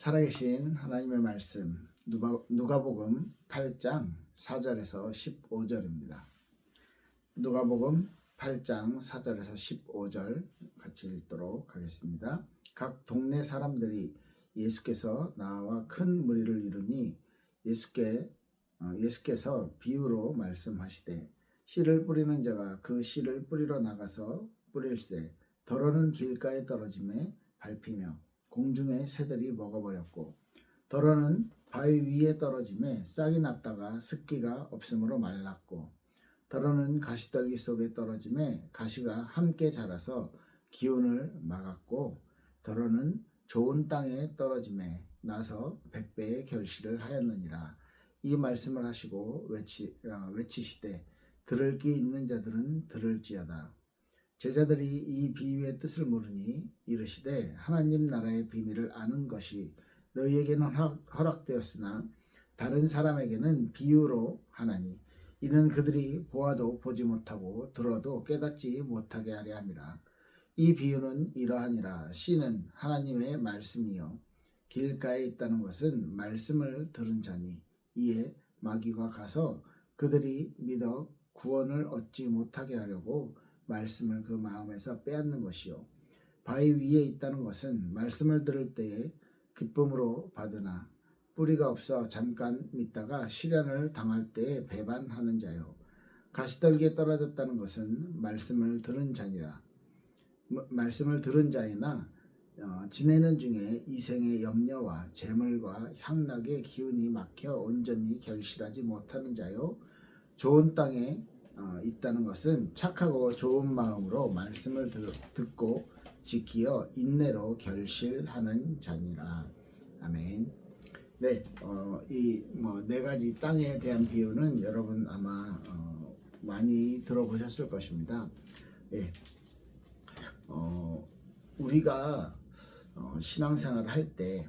살아계신 하나님의 말씀 누가복음 8장 4절에서 15절입니다. 누가복음 8장 4절에서 15절 같이 읽도록 하겠습니다. 각 동네 사람들이 예수께서 나와 큰 무리를 이루니 예수께서 비유로 말씀하시되 씨를 뿌리는 자가 그 씨를 뿌리러 나가서 뿌릴새 더러는 길가에 떨어짐에 밟히며 공중의 새들이 먹어버렸고 더러는 바위 위에 떨어짐에 싹이 났다가 습기가 없으므로 말랐고 더러는 가시떨기 속에 떨어짐에 가시가 함께 자라서 기운을 막았고 더러는 좋은 땅에 떨어짐에 나서 100배의 결실을 하였느니라. 이 말씀을 하시고 외치시되 들을 귀 있는 자들은 들을지어다. 제자들이 이 비유의 뜻을 모르니 이르시되 하나님 나라의 비밀을 아는 것이 너희에게는 허락되었으나 다른 사람에게는 비유로 하나니 이는 그들이 보아도 보지 못하고 들어도 깨닫지 못하게 하려 함이라. 이 비유는 이러하니라. 씨는 하나님의 말씀이요 길가에 있다는 것은 말씀을 들은 자니 이에 마귀가 가서 그들이 믿어 구원을 얻지 못하게 하려고 말씀을 그 마음에서 빼앗는 것이요 바위 위에 있다는 것은 말씀을 들을 때에 기쁨으로 받으나 뿌리가 없어 잠깐 믿다가 시련을 당할 때에 배반하는 자요 가시떨기에 떨어졌다는 것은 말씀을 들은 자이나 지내는 중에 이생의 염려와 재물과 향락의 기운이 막혀 온전히 결실하지 못하는 자요 좋은 땅에 있다는 것은 착하고 좋은 마음으로 말씀을 듣고 지키어 인내로 결실하는 자니라. 아멘. 네, 이 네 가지 땅에 대한 비유는 여러분 아마 많이 들어보셨을 것입니다. 예, 우리가 신앙생활을 할 때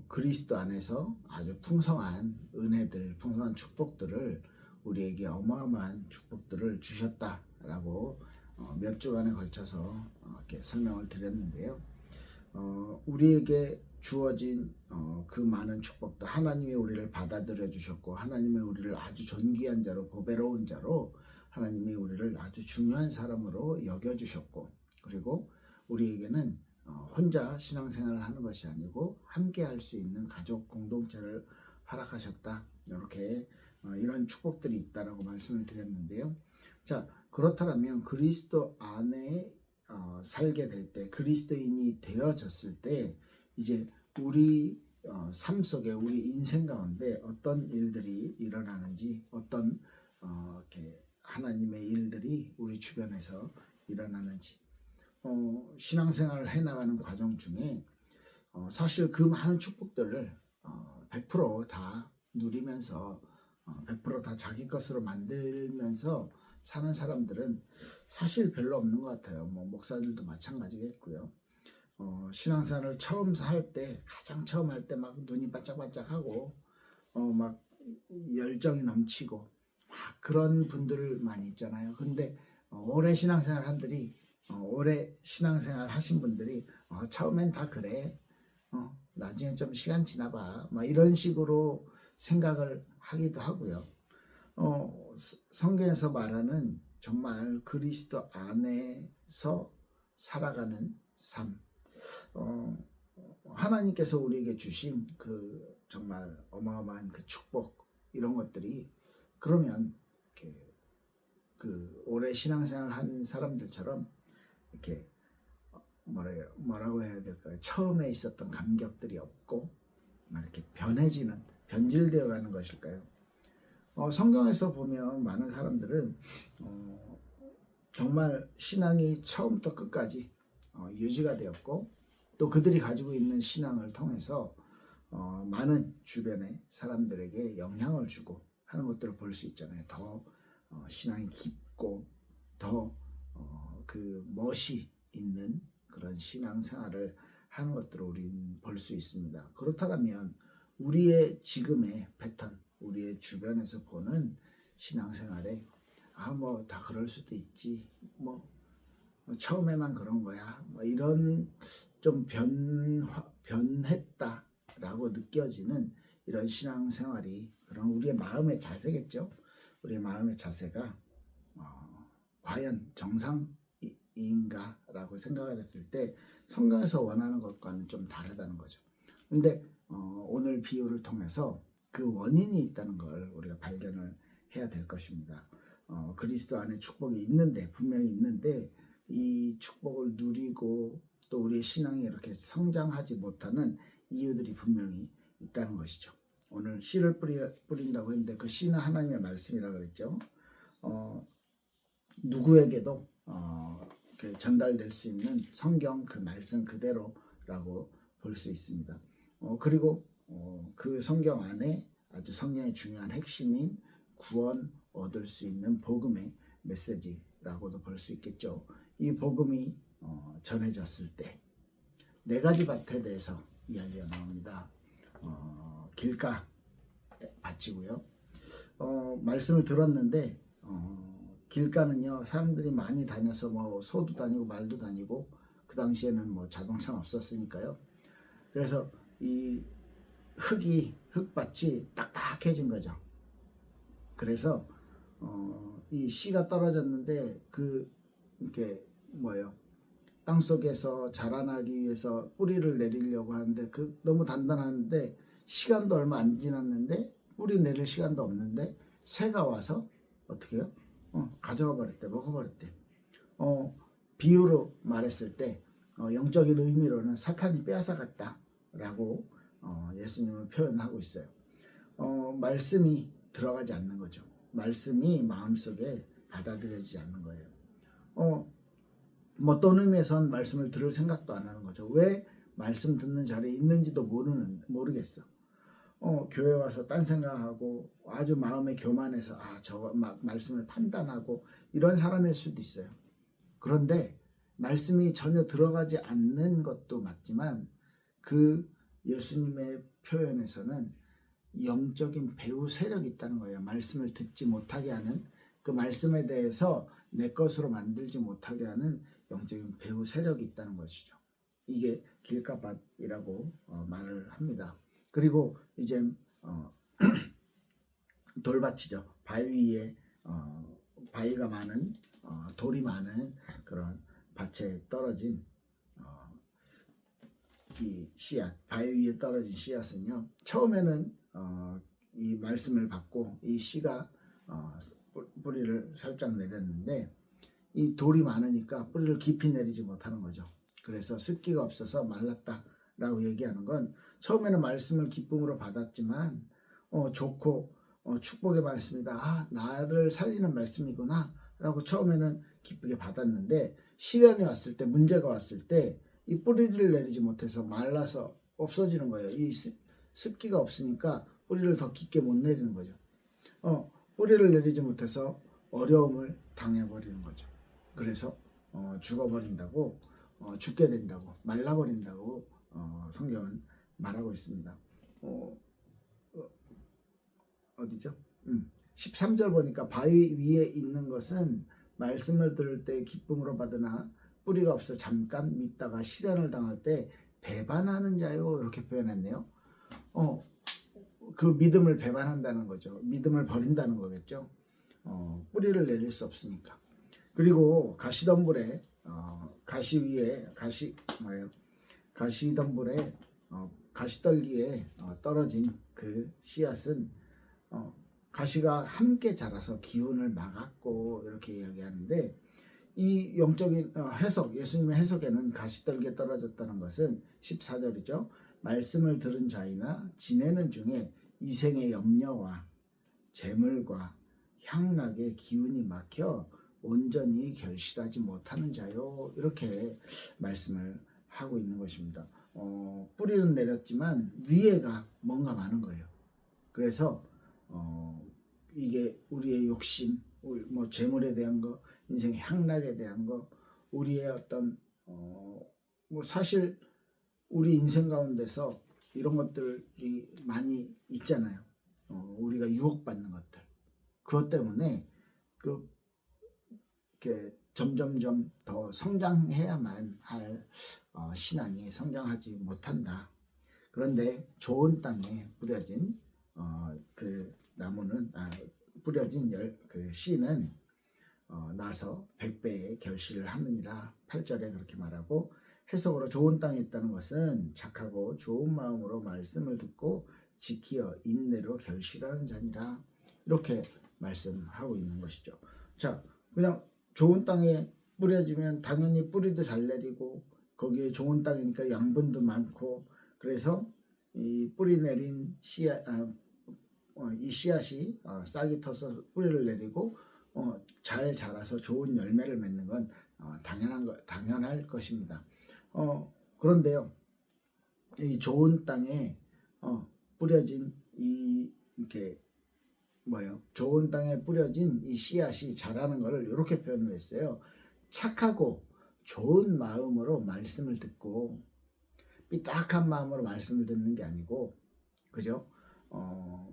그리스도 안에서 아주 풍성한 은혜들, 풍성한 축복들을 우리에게 어마어마한 축복들을 주셨다라고 몇 주간에 걸쳐서 이렇게 설명을 드렸는데요. 우리에게 주어진 그 많은 축복도 하나님이 우리를 받아들여 주셨고 하나님이 우리를 아주 존귀한 자로 보배로운 자로 하나님이 우리를 아주 중요한 사람으로 여겨주셨고 그리고 우리에게는 혼자 신앙생활을 하는 것이 아니고 함께 할 수 있는 가족 공동체를 허락하셨다. 이렇게 이런 축복들이 있다라고 말씀을 드렸는데요. 자, 그렇다면 그리스도 안에 살게 될 때, 그리스도인이 되어졌을 때 이제 우리 삶 속에 우리 인생 가운데 어떤 일들이 일어나는지 어떤 이렇게 하나님의 일들이 우리 주변에서 일어나는지 신앙생활을 해나가는 과정 중에 사실 그 많은 축복들을 100%다 누리면서 100%다 자기 것으로 만들면서 사는 사람들은 사실 별로 없는 것 같아요. 목사들도 마찬가지겠고요. 신앙생활을 가장 처음 할 때 막 눈이 반짝반짝하고 막 열정이 넘치고 막 그런 분들 많이 있잖아요. 근데 오래 신앙생활 하신 분들이 처음엔 다 그래. 나중에 좀 시간 지나봐. 막 이런 식으로 생각을 하기도 하고요. 성경에서 말하는 정말 그리스도 안에서 살아가는 삶. 하나님께서 우리에게 주신 그 정말 어마어마한 그 축복 이런 것들이 그러면 이렇게 그 오래 신앙생활 한 사람들처럼 이렇게 뭐라고 해야 될까요? 처음에 있었던 감격들이 없고 이렇게 변질되어 가는 것일까요? 성경에서 보면 많은 사람들은 정말 신앙이 처음부터 끝까지 유지가 되었고 또 그들이 가지고 있는 신앙을 통해서 많은 주변의 사람들에게 영향을 주고 하는 것들을 볼 수 있잖아요. 더 신앙이 깊고 더 그 멋이 있는 그런 신앙생활을 하는 것들을 우리는 볼 수 있습니다. 그렇다면 우리의 지금의 패턴, 우리의 주변에서 보는 신앙생활에 다 그럴 수도 있지, 처음에만 그런 거야, 이런 좀 변했다 느껴지는 이런 신앙생활이 그런 우리의 마음의 자세겠죠. 우리의 마음의 자세가 과연 정상인가라고 생각을 했을 때 성경에서 원하는 것과는 좀 다르다는 거죠. 근데 오늘 비유를 통해서 그 원인이 있다는 걸 우리가 발견을 해야 될 것입니다. 그리스도 안에 축복이 있는데, 분명히 있는데, 이 축복을 누리고 또 우리의 신앙이 이렇게 성장하지 못하는 이유들이 분명히 있다는 것이죠. 오늘 씨를 뿌린다고 했는데 그 씨는 하나님의 말씀이라고 그랬죠. 누구에게도 전달될 수 있는 성경 그 말씀 그대로라고 볼 수 있습니다. 그리고 그 성경 안에 아주 성경의 중요한 핵심인 구원 얻을 수 있는 복음의 메시지라고도 볼 수 있겠죠. 이 복음이 전해졌을 때 네 가지 밭에 대해서 이야기가 나옵니다. 길가 밭이고요. 말씀을 들었는데 길가는요, 사람들이 많이 다녀서 뭐 소도 다니고 말도 다니고, 그 당시에는 뭐 자동차는 없었으니까요. 그래서 이 흙밭이 딱딱해진 거죠. 그래서 이 씨가 떨어졌는데 이렇게 땅 속에서 자라나기 위해서 뿌리를 내리려고 하는데 너무 단단한데 시간도 얼마 안 지났는데 뿌리 내릴 시간도 없는데 새가 와서 어떻게 해요? 가져가 버렸대, 먹어버렸대. 비유로 말했을 때 영적인 의미로는 사탄이 빼앗아갔다라고 예수님은 표현하고 있어요. 말씀이 들어가지 않는 거죠. 말씀이 마음속에 받아들여지지 않는 거예요. 어떤 의미에선 말씀을 들을 생각도 안 하는 거죠. 왜 말씀 듣는 자리에 있는지도 모르겠어. 교회 와서 딴 생각하고 아주 마음에 교만해서 저거 막 말씀을 판단하고 이런 사람일 수도 있어요. 그런데 말씀이 전혀 들어가지 않는 것도 맞지만 그 예수님의 표현에서는 영적인 배후 세력이 있다는 거예요. 말씀을 듣지 못하게 하는, 그 말씀에 대해서 내 것으로 만들지 못하게 하는 영적인 배후 세력이 있다는 것이죠. 이게 길가밭이라고 말을 합니다. 그리고 이제 돌밭이죠. 바위 위에 바위가 많은 돌이 많은 그런 밭에 떨어진 이 씨앗, 바위 위에 떨어진 씨앗은요, 처음에는 이 말씀을 받고 이 씨가 뿌리를 살짝 내렸는데 이 돌이 많으니까 뿌리를 깊이 내리지 못하는 거죠. 그래서 습기가 없어서 말랐다라고 얘기하는 건, 처음에는 말씀을 기쁨으로 받았지만 좋고 축복의 말씀이다, 나를 살리는 말씀이구나 라고 처음에는 기쁘게 받았는데, 시련이 왔을 때, 문제가 왔을 때 이 뿌리를 내리지 못해서 말라서 없어지는 거예요. 이 습기가 없으니까 뿌리를 더 깊게 못 내리는 거죠. 뿌리를 내리지 못해서 어려움을 당해버리는 거죠. 그래서 죽어버린다고, 죽게 된다고, 말라버린다고 성경은 말하고 있습니다. 어디죠? 13절 보니까 바위 위에 있는 것은 말씀을 들을 때 기쁨으로 받으나 뿌리가 없어 잠깐 믿다가 시련을 당할 때 배반하는 자요, 이렇게 표현했네요. 그 믿음을 배반한다는 거죠. 믿음을 버린다는 거겠죠. 뿌리를 내릴 수 없으니까. 그리고 가시덤불에 가시덤불에 가시떨기에 떨어진 그 씨앗은 가시가 함께 자라서 기운을 막았고, 이렇게 이야기하는데, 이 영적인 해석, 예수님의 해석에는 가시떨기에 떨어졌다는 것은 14절이죠. 말씀을 들은 자이나 지내는 중에 이생의 염려와 재물과 향락의 기운이 막혀 온전히 결실하지 못하는 자요, 이렇게 말씀을 하고 있는 것입니다. 뿌리는 내렸지만 위에가 뭔가 많은 거예요. 그래서 이게 우리의 욕심, 뭐 재물에 대한 거, 인생의 향락에 대한 거, 우리의 어떤 뭐 사실 우리 인생 가운데서 이런 것들이 많이 있잖아요. 우리가 유혹받는 것들, 그것 때문에 이렇게 점점점 더 성장해야만 할 신앙이 성장하지 못한다. 그런데 좋은 땅에 뿌려진 그 나무는 뿌려진 그 씨는 나서 100배의 결실을 하느니라. 8절에 그렇게 말하고, 해석으로 좋은 땅에 있다는 것은 착하고 좋은 마음으로 말씀을 듣고 지키어 인내로 결실하는 자니라. 이렇게 말씀하고 있는 것이죠. 자, 그냥 좋은 땅에 뿌려지면 당연히 뿌리도 잘 내리고, 거기에 좋은 땅이니까 양분도 많고, 그래서 이 뿌리 내린 이 씨앗이 싹이 터서 뿌리를 내리고 잘 자라서 좋은 열매를 맺는 건 당연할 것입니다. 그런데요, 이 좋은 땅에 뿌려진 이렇게 좋은 땅에 뿌려진 이 씨앗이 자라는 것을 이렇게 표현을 했어요. 착하고 좋은 마음으로 말씀을 듣고, 삐딱한 마음으로 말씀을 듣는 게 아니고, 그죠?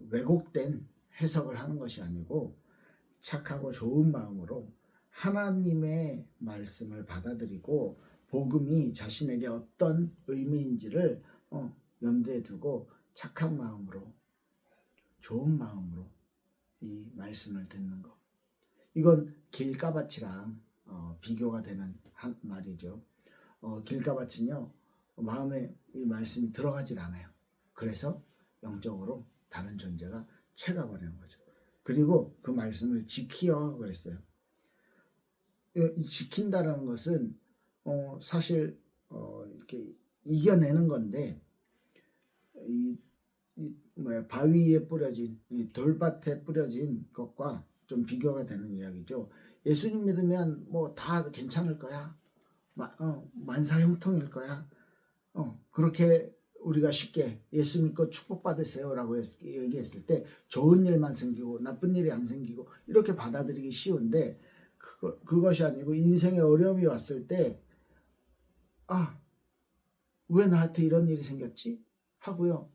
왜곡된 해석을 하는 것이 아니고, 착하고 좋은 마음으로 하나님의 말씀을 받아들이고, 복음이 자신에게 어떤 의미인지를 염두에 두고 착한 마음으로, 좋은 마음으로 이 말씀을 듣는 것. 이건 길가밭이랑 비교가 되는 한 말이죠. 길가밭은요, 마음에 이 말씀이 들어가질 않아요. 그래서 영적으로 다른 존재가 채가버리는 거죠. 그리고 그 말씀을 지키어 그랬어요. 지킨다라는 것은 사실 이렇게 이겨내는 건데, 바위에 뿌려진, 이 돌밭에 뿌려진 것과 좀 비교가 되는 이야기죠. 예수님 믿으면 뭐 다 괜찮을 거야, 만사형통일 거야, 그렇게 우리가 쉽게 예수 믿고 축복받으세요 라고 얘기했을 때 좋은 일만 생기고 나쁜 일이 안 생기고 이렇게 받아들이기 쉬운데, 그것이 아니고 인생에 어려움이 왔을 때 왜 나한테 이런 일이 생겼지 하고요,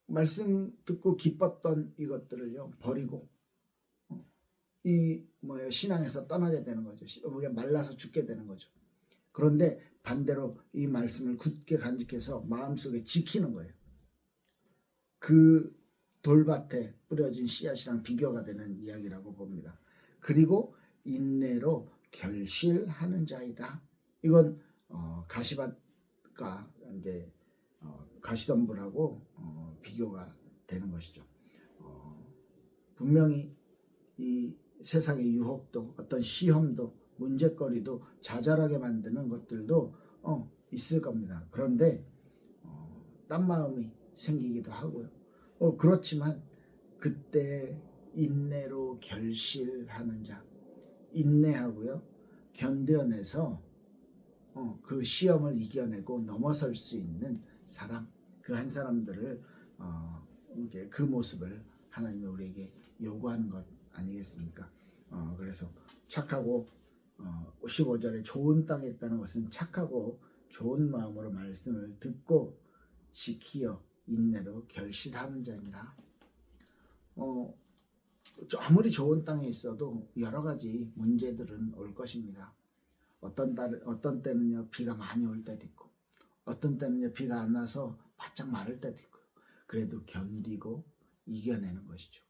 말씀 듣고 기뻤던 이것들을요 버리고 신앙에서 떠나게 되는 거죠. 말라서 죽게 되는 거죠. 그런데 반대로 이 말씀을 굳게 간직해서 마음속에 지키는 거예요. 그 돌밭에 뿌려진 씨앗이랑 비교가 되는 이야기라고 봅니다. 그리고 인내로 결실하는 자이다. 이건 가시밭과 이제 가시덤불하고 비교가 되는 것이죠. 분명히 이 세상의 유혹도, 어떤 시험도, 문제거리도, 좌절하게 만드는 것들도 있을 겁니다. 그런데 딴 마음이 생기기도 하고요. 그렇지만 그때 인내로 결실하는 자, 인내하고요, 견뎌내서 그 시험을 이겨내고 넘어설 수 있는 사람, 그 한 사람들을 그 모습을 하나님이 우리에게 요구하는 것 아니겠습니까? 그래서 착하고 15절에 좋은 땅에 있다는 것은 착하고 좋은 마음으로 말씀을 듣고 지키어 인내로 결실하는 자니라. 아무리 좋은 땅에 있어도 여러 가지 문제들은 올 것입니다. 어떤 때는요 비가 많이 올 때도 있고, 어떤 때는요 비가 안 나서 바짝 마를 때도 있고요. 그래도 견디고 이겨내는 것이죠.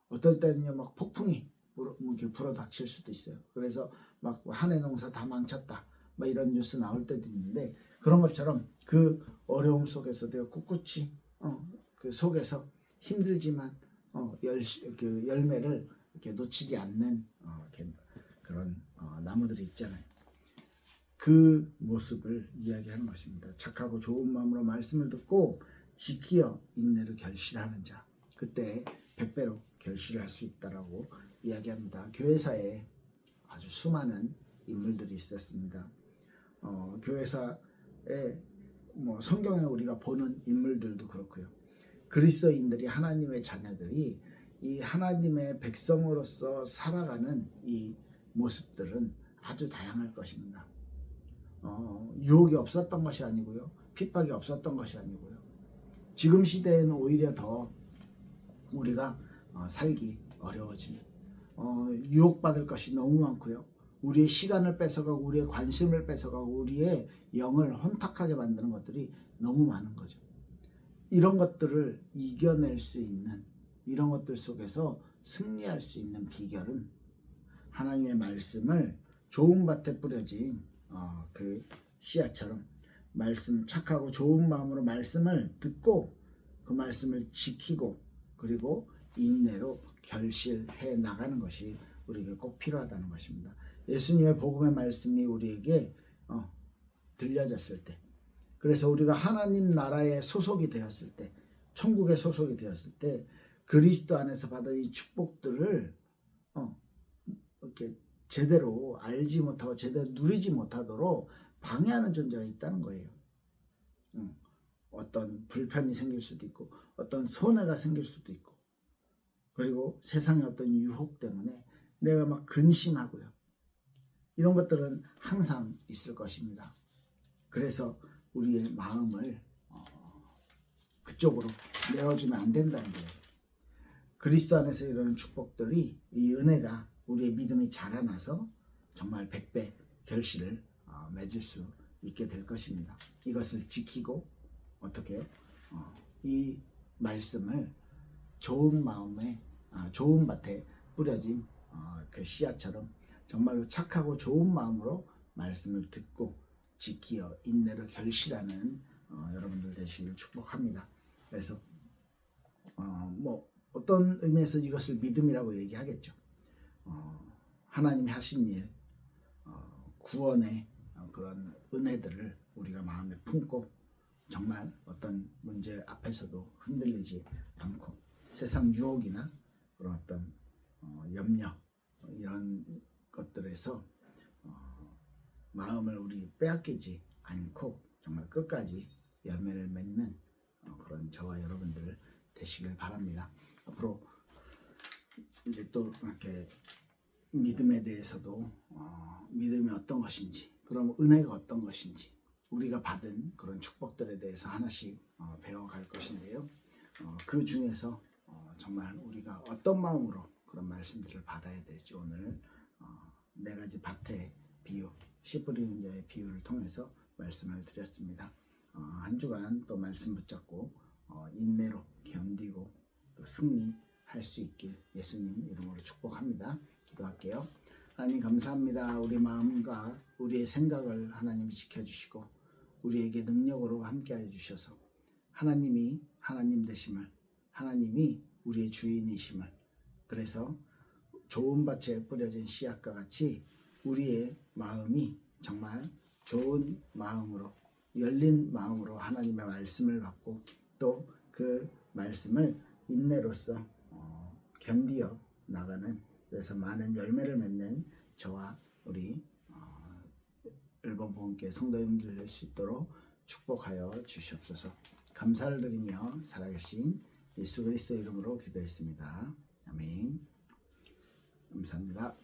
어떨 때는요 막 폭풍이 이렇게 불어닥칠 수도 있어요. 그래서 막 한 해 농사 다 망쳤다, 이런 뉴스 나올 때도 있는데, 그런 것처럼 그 어려움 속에서도 꿋꿋이 그 속에서 힘들지만 그 열매를 이렇게 놓치지 않는 그런 나무들이 있잖아요. 그 모습을 이야기하는 것입니다. 착하고 좋은 마음으로 말씀을 듣고 지키어 인내로 결실하는 자, 그때 100배로 결실할 수 있다라고 이야기합니다. 교회사에 아주 수많은 인물들이 있었습니다. 교회사에 성경에 우리가 보는 인물들도 그렇고요. 그리스도인들이, 하나님의 자녀들이 이 하나님의 백성으로서 살아가는 이 모습들은 아주 다양할 것입니다. 유혹이 없었던 것이 아니고요, 핍박이 없었던 것이 아니고요. 지금 시대에는 오히려 더 우리가 살기 어려워지는, 유혹받을 것이 너무 많고요. 우리의 시간을 뺏어가고 우리의 관심을 뺏어가고 우리의 영을 혼탁하게 만드는 것들이 너무 많은 거죠. 이런 것들을 이겨낼 수 있는, 이런 것들 속에서 승리할 수 있는 비결은 하나님의 말씀을 좋은 밭에 뿌려진 그 씨앗처럼 말씀 착하고 좋은 마음으로 말씀을 듣고 그 말씀을 지키고 그리고 인내로 결실해 나가는 것이 우리에게 꼭 필요하다는 것입니다. 예수님의 복음의 말씀이 우리에게 들려졌을 때, 그래서 우리가 하나님 나라에 소속이 되었을 때, 천국에 소속이 되었을 때 그리스도 안에서 받은 이 축복들을 이렇게 제대로 알지 못하고 제대로 누리지 못하도록 방해하는 존재가 있다는 거예요. 어떤 불편이 생길 수도 있고 어떤 손해가 생길 수도 있고, 그리고 세상의 어떤 유혹 때문에 내가 막 근심하고요. 이런 것들은 항상 있을 것입니다. 그래서 우리의 마음을 그쪽으로 내어주면 안 된다는 거예요. 그리스도 안에서 이런 축복들이, 이 은혜가 우리의 믿음이 자라나서 정말 100배 결실을 맺을 수 있게 될 것입니다. 이것을 지키고 어떻게 이 말씀을 좋은 마음에 좋은 밭에 뿌려진 그 씨앗처럼 정말로 착하고 좋은 마음으로 말씀을 듣고 지키어 인내로 결실하는 여러분들 되시기를 축복합니다. 그래서 뭐 어떤 의미에서 이것을 믿음이라고 얘기하겠죠. 하나님이 하신 일, 구원의 그런 은혜들을 우리가 마음에 품고 정말 어떤 문제 앞에서도 흔들리지 않고 세상 유혹이나 그런 어떤 염려 이런 것들에서 마음을 우리 빼앗기지 않고 정말 끝까지 열매를 맺는 그런 저와 여러분들 되시길 바랍니다. 앞으로 이제 또 이렇게 믿음에 대해서도 믿음이 어떤 것인지, 그럼 은혜가 어떤 것인지, 우리가 받은 그런 축복들에 대해서 하나씩 배워갈 것인데요. 그 중에서 정말 우리가 어떤 마음으로 그런 말씀들을 받아야 될지 오늘 네 가지 밭의 비유, 씨 뿌리는 자의 비유를 통해서 말씀을 드렸습니다. 한 주간 또 말씀 붙잡고 인내로 견디고 또 승리할 수 있길 예수님 이름으로 축복합니다. 기도할게요. 하나님 감사합니다. 우리 마음과 우리의 생각을 하나님이 지켜주시고 우리에게 능력으로 함께해 주셔서 하나님이 하나님 되심을, 하나님이 우리의 주인이심을, 그래서 좋은 밭에 뿌려진 씨앗과 같이 우리의 마음이 정말 좋은 마음으로, 열린 마음으로 하나님의 말씀을 받고 또 그 말씀을 인내로서 견디어 나가는, 그래서 많은 열매를 맺는 저와 우리 일본 보험교회 성도님들 될 수 있도록 축복하여 주시옵소서. 감사를 드리며 살아계신 예수 그리스도 이름으로 기도했습니다. 아멘. 감사합니다.